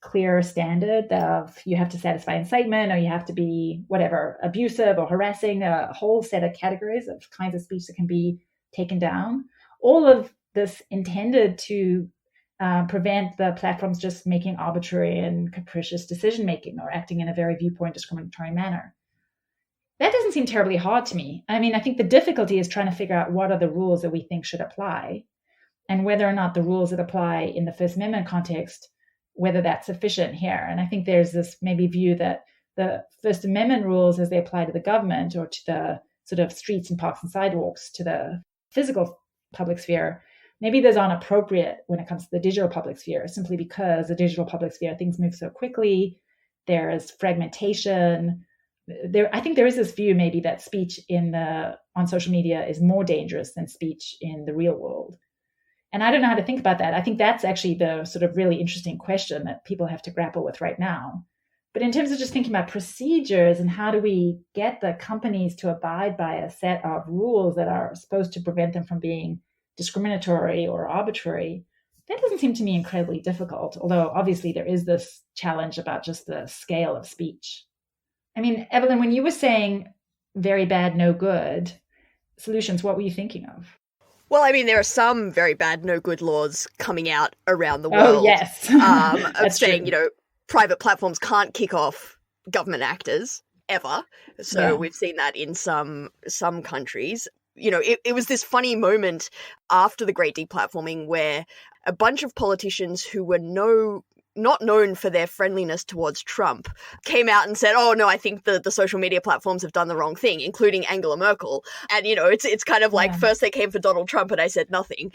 S4: clear standard of you have to satisfy incitement, or you have to be whatever, abusive or harassing, a whole set of categories of kinds of speech that can be taken down. All of this intended to prevent the platforms just making arbitrary and capricious decision-making or acting in a very viewpoint discriminatory manner. That doesn't seem terribly hard to me. I mean, I think the difficulty is trying to figure out what are the rules that we think should apply, and whether or not the rules that apply in the First Amendment context, whether that's sufficient here. And I think there's this maybe view that the First Amendment rules as they apply to the government or to the sort of streets and parks and sidewalks, to the physical public sphere, maybe those aren't appropriate when it comes to the digital public sphere, simply because the digital public sphere, things move so quickly, there is fragmentation. I think there is this view maybe that speech on social media is more dangerous than speech in the real world. And I don't know how to think about that. I think that's actually the sort of really interesting question that people have to grapple with right now. But in terms of just thinking about procedures and how do we get the companies to abide by a set of rules that are supposed to prevent them from being discriminatory or arbitrary, that doesn't seem to me incredibly difficult. Although obviously there is this challenge about just the scale of speech. I mean, Evelyn, when you were saying very bad, no good solutions, what were you thinking of?
S3: Well, I mean, there are some very bad, no good laws coming out around the world.
S4: Oh, yes.
S3: Of saying, private platforms can't kick off government actors ever. So We've seen that in some countries. It was this funny moment after the Great Deplatforming where a bunch of politicians who were not known for their friendliness towards Trump came out and said, oh, no, I think the social media platforms have done the wrong thing, including Angela Merkel. And, it's kind of like first they came for Donald Trump and I said nothing.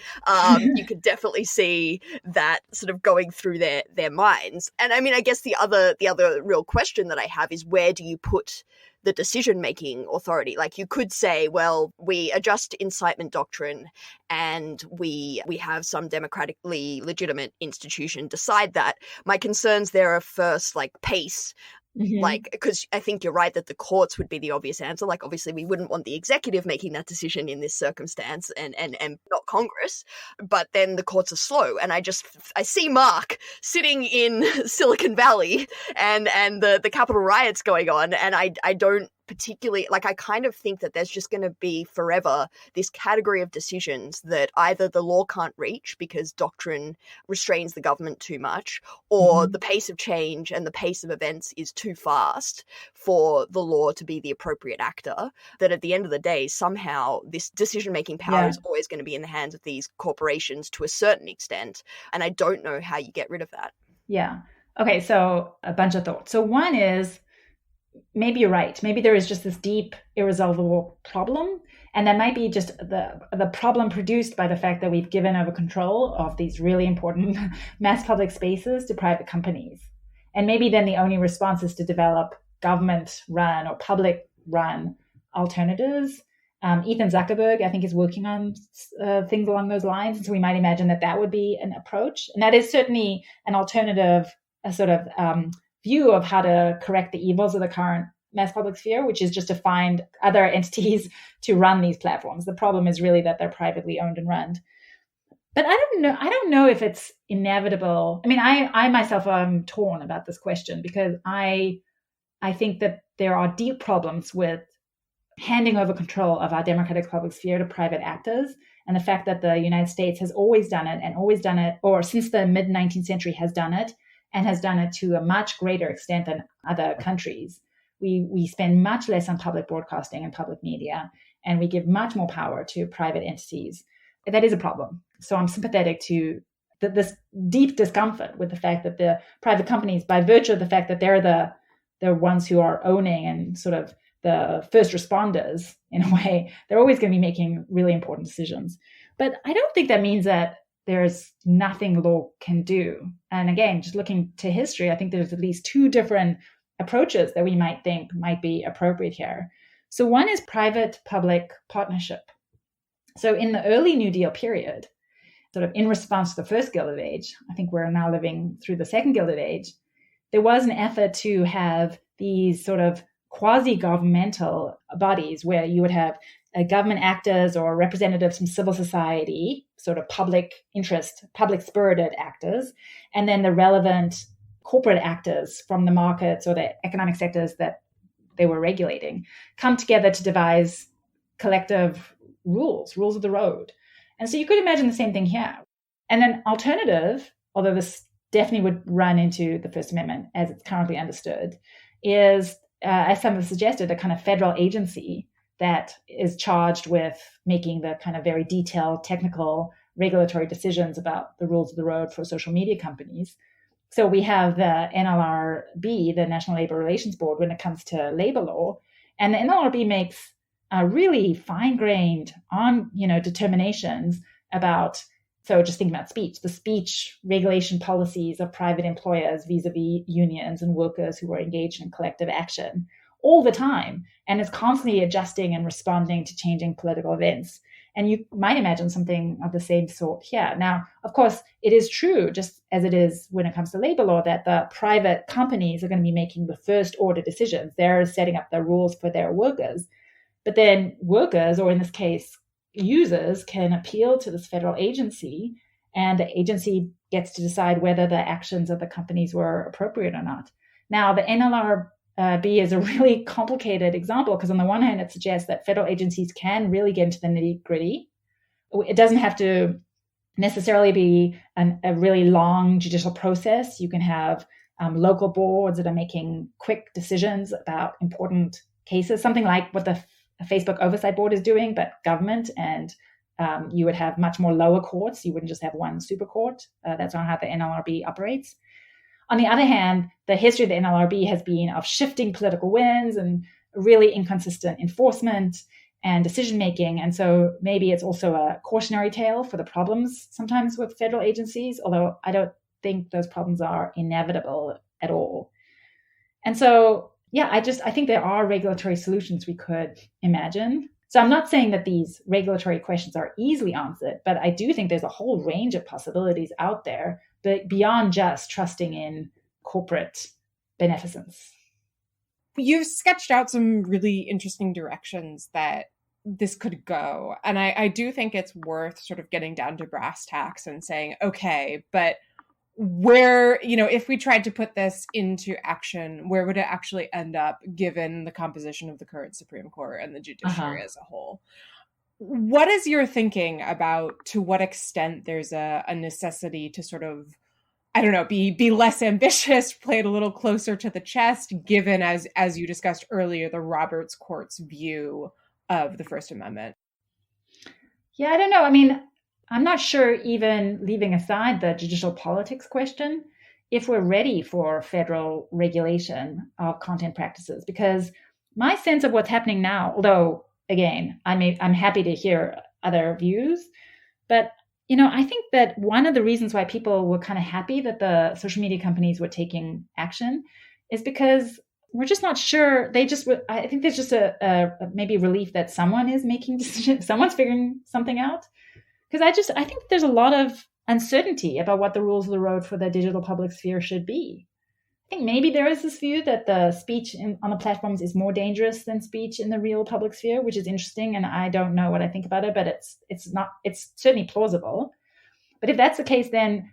S3: You could definitely see that sort of going through their minds. And I mean, I guess the other real question that I have is, where do you put the decision-making authority? Like, you could say, well, we adjust incitement doctrine and we have some democratically legitimate institution decide that. My concerns there are first, like, pace. Like, because I think you're right that the courts would be the obvious answer. Like, obviously, we wouldn't want the executive making that decision in this circumstance, and not Congress. But then the courts are slow, and I see Mark sitting in Silicon Valley, and the Capitol riots going on, and I don't particularly, like, I kind of think that there's just going to be forever this category of decisions that either the law can't reach because doctrine restrains the government too much, or the pace of change and the pace of events is too fast for the law to be the appropriate actor, that at the end of the day, somehow this decision-making power is always going to be in the hands of these corporations to a certain extent. And I don't know how you get rid of that.
S4: Yeah. Okay, so a bunch of thoughts. So one is, maybe you're right. Maybe there is just this deep, irresolvable problem. And that might be just the problem produced by the fact that we've given over control of these really important mass public spaces to private companies. And maybe then the only response is to develop government-run or public-run alternatives. Ethan Zuckerberg, I think, is working on things along those lines. And so we might imagine that would be an approach. And that is certainly an alternative, a sort of view of how to correct the evils of the current mass public sphere, which is just to find other entities to run these platforms. The problem is really that they're privately owned and run. But I don't know if it's inevitable. I mean, I myself am torn about this question, because I think that there are deep problems with handing over control of our democratic public sphere to private actors. And the fact that the United States has always done it, or since the mid-19th century has done it, and has done it to a much greater extent than other countries. We spend much less on public broadcasting and public media, and we give much more power to private entities. That is a problem. So I'm sympathetic to this deep discomfort with the fact that the private companies, by virtue of the fact that they're the ones who are owning and sort of the first responders, in a way, they're always going to be making really important decisions. But I don't think that means that there's nothing law can do. And again, just looking to history, I think there's at least two different approaches that we might think might be appropriate here. So one is private-public partnership. So in the early New Deal period, sort of in response to the first Gilded Age, I think we're now living through the second Gilded Age, there was an effort to have these sort of quasi-governmental bodies where you would have government actors or representatives from civil society, sort of public interest, public-spirited actors, and then the relevant corporate actors from the markets or the economic sectors that they were regulating come together to devise collective rules of the road. And so you could imagine the same thing here. And then alternative, although this definitely would run into the First Amendment as it's currently understood, is, as some have suggested, a kind of federal agency that is charged with making the kind of very detailed technical regulatory decisions about the rules of the road for social media companies. So we have the NLRB, the National Labor Relations Board, when it comes to labor law, and the NLRB makes really fine-grained determinations about, so just thinking about speech, the speech regulation policies of private employers vis-a-vis unions and workers who are engaged in collective action all the time, and is constantly adjusting and responding to changing political events. And you might imagine something of the same sort here. Now, of course, it is true, just as it is when it comes to labor law, that the private companies are going to be making the first order decisions. They're setting up the rules for their workers. But then workers, or in this case, users, can appeal to this federal agency, and the agency gets to decide whether the actions of the companies were appropriate or not. Now, the NLRB is a really complicated example, because on the one hand, it suggests that federal agencies can really get into the nitty-gritty. It doesn't have to necessarily be a really long judicial process. You can have local boards that are making quick decisions about important cases, something like what the Facebook Oversight Board is doing, but government, and you would have much more lower courts. You wouldn't just have one super court. That's not how the NLRB operates. On the other hand, the history of the NLRB has been of shifting political winds and really inconsistent enforcement and decision-making. And so maybe it's also a cautionary tale for the problems sometimes with federal agencies, although I don't think those problems are inevitable at all. And so, yeah, I think there are regulatory solutions we could imagine. So I'm not saying that these regulatory questions are easily answered, but I do think there's a whole range of possibilities out there, but beyond just trusting in corporate beneficence.
S2: You've sketched out some really interesting directions that this could go. And I do think it's worth sort of getting down to brass tacks and saying, okay, but where, if we tried to put this into action, where would it actually end up given the composition of the current Supreme Court and the judiciary as a whole? What is your thinking about to what extent there's a necessity to sort of, I don't know, be less ambitious, play it a little closer to the chest, given, as you discussed earlier, the Roberts Court's view of the First Amendment?
S4: Yeah, I don't know. I mean, I'm not sure, even leaving aside the judicial politics question, if we're ready for federal regulation of content practices, because my sense of what's happening now, although, again, I'm happy to hear other views, but I think that one of the reasons why people were kind of happy that the social media companies were taking action is because we're just not sure. I think there's just a maybe relief that someone is making decisions, someone's figuring something out. Because I think there's a lot of uncertainty about what the rules of the road for the digital public sphere should be. I think maybe there is this view that the speech on the platforms is more dangerous than speech in the real public sphere, which is interesting. And I don't know what I think about it, but it's certainly plausible. But if that's the case, then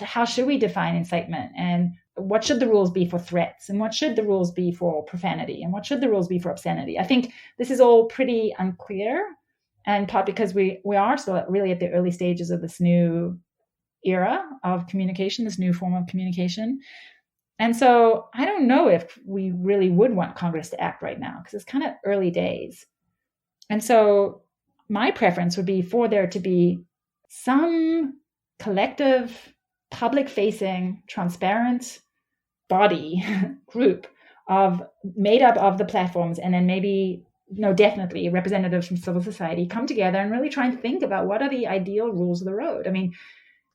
S4: how should we define incitement? And what should the rules be for threats? And what should the rules be for profanity? And what should the rules be for obscenity? I think this is all pretty unclear. And part because we are still really at the early stages of this new era of communication, this new form of communication. And so I don't know if we really would want Congress to act right now, because it's kind of early days. And so my preference would be for there to be some collective, public-facing, transparent body group made up of the platforms, and then maybe definitely representatives from civil society come together and really try and think about what are the ideal rules of the road. I mean,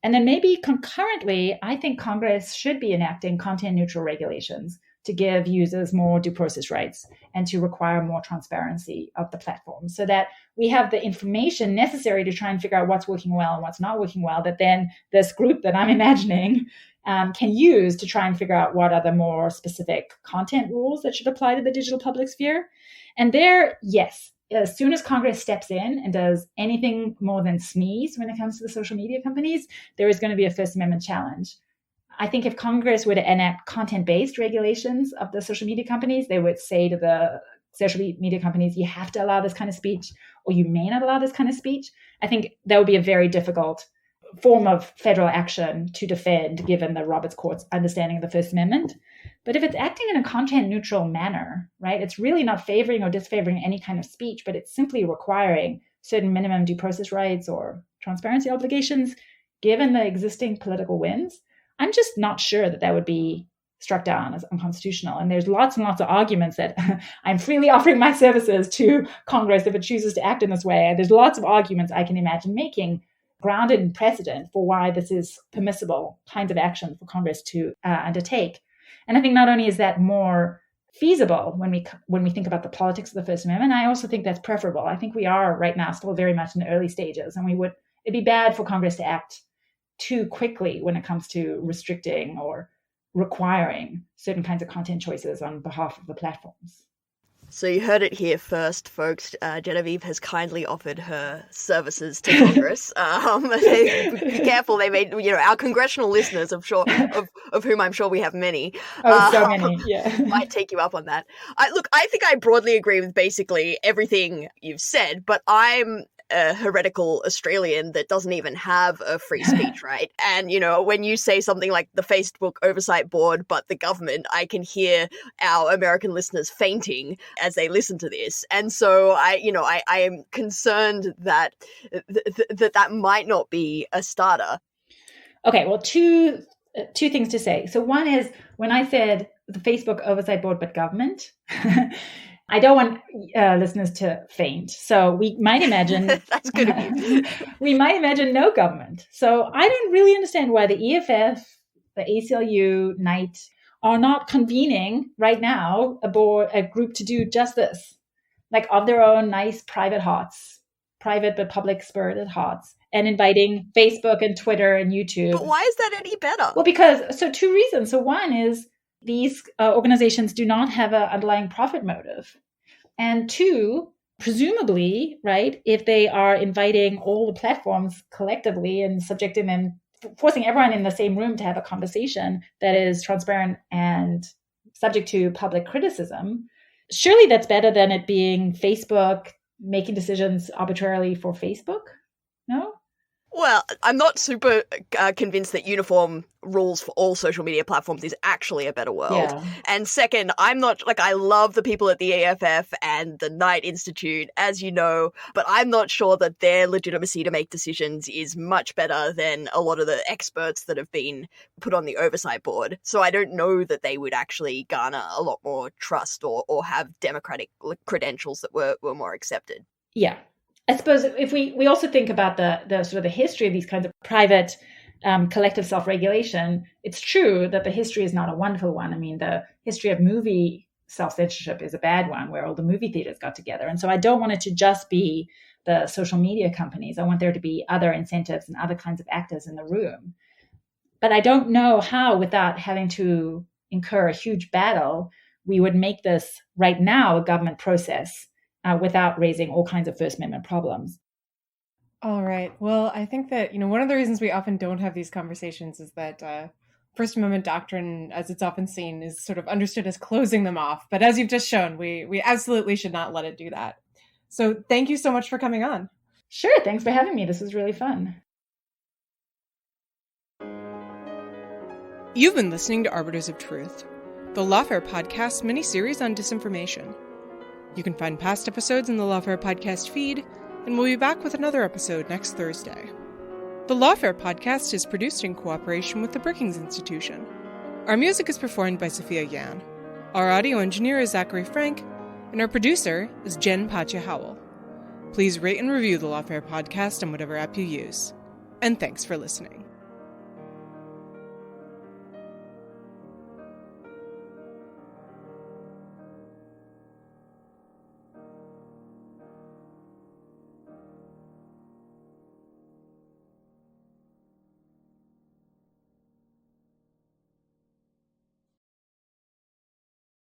S4: and then maybe concurrently, I think Congress should be enacting content neutral regulations to give users more due process rights and to require more transparency of the platform so that we have the information necessary to try and figure out what's working well and what's not working well, that then this group that I'm imagining can use to try and figure out what are the more specific content rules that should apply to the digital public sphere. And there, yes, as soon as Congress steps in and does anything more than sneeze when it comes to the social media companies, there is going to be a First Amendment challenge. I think if Congress were to enact content-based regulations of the social media companies, they would say to the social media companies, you have to allow this kind of speech, or you may not allow this kind of speech. I think that would be a very difficult form of federal action to defend, given the Roberts Court's understanding of the First Amendment. But if it's acting in a content-neutral manner, right, it's really not favoring or disfavoring any kind of speech, but it's simply requiring certain minimum due process rights or transparency obligations, given the existing political winds, I'm just not sure that would be struck down as unconstitutional. And there's lots and lots of arguments that I'm freely offering my services to Congress if it chooses to act in this way. And there's lots of arguments I can imagine making grounded in precedent for why this is permissible kinds of action for Congress to undertake. And I think not only is that more feasible when we think about the politics of the First Amendment, I also think that's preferable. I think we are right now still very much in the early stages, and it'd be bad for Congress to act too quickly when it comes to restricting or requiring certain kinds of content choices on behalf of the platforms.
S3: So you heard it here first, folks. Genevieve has kindly offered her services to Congress. Be careful; they may, our congressional listeners, I'm sure, of whom I'm sure we have many.
S4: So many, yeah.
S3: Might take you up on that. I think I broadly agree with basically everything you've said, but I'm a heretical Australian that doesn't even have a free speech right. And, when you say something like the Facebook Oversight Board, but the government, I can hear our American listeners fainting as they listen to this. And so I am concerned that that might not be a starter.
S4: Okay, well, two things to say. So one is, when I said the Facebook Oversight Board, but government, I don't want listeners to faint. So we might imagine
S3: that's good of you.
S4: We might imagine no government. So I don't really understand why the EFF, the ACLU, NIGHT are not convening right now a group to do just this, like of their own nice private hearts, private but public spirited hearts, and inviting Facebook and Twitter and YouTube.
S3: But why is that any better?
S4: Well, two reasons. So one is, These organizations do not have an underlying profit motive. And two, presumably, right, if they are inviting all the platforms collectively and subjecting them, forcing everyone in the same room to have a conversation that is transparent and subject to public criticism, surely that's better than it being Facebook making decisions arbitrarily for Facebook, no?
S3: Well, I'm not super convinced that uniform rules for all social media platforms is actually a better world.
S4: Yeah.
S3: And second, I'm not, I love the people at the AFF and the Knight Institute, as you know, but I'm not sure that their legitimacy to make decisions is much better than a lot of the experts that have been put on the Oversight board. So I don't know that they would actually garner a lot more trust or have democratic credentials that were more accepted.
S4: Yeah. I suppose if we also think about the sort of the history of these kinds of private collective self-regulation, it's true that the history is not a wonderful one. I mean, the history of movie self-censorship is a bad one, where all the movie theaters got together. And so I don't want it to just be the social media companies. I want there to be other incentives and other kinds of actors in the room. But I don't know how, without having to incur a huge battle, we would make this right now a government process without raising all kinds of First Amendment problems.
S2: All right. Well, I think that, one of the reasons we often don't have these conversations is that First Amendment doctrine, as it's often seen, is sort of understood as closing them off. But as you've just shown, we absolutely should not let it do that. So thank you so much for coming on.
S4: Sure. Thanks for having me. This was really fun.
S2: You've been listening to Arbiters of Truth, the Lawfare Podcast miniseries on disinformation. You can find past episodes in the Lawfare Podcast feed, and we'll be back with another episode next Thursday. The Lawfare Podcast is produced in cooperation with the Brookings Institution. Our music is performed by Sophia Yan. Our audio engineer is Zachary Frank, and our producer is Jen Patja Howell. Please rate and review the Lawfare Podcast on whatever app you use. And thanks for listening.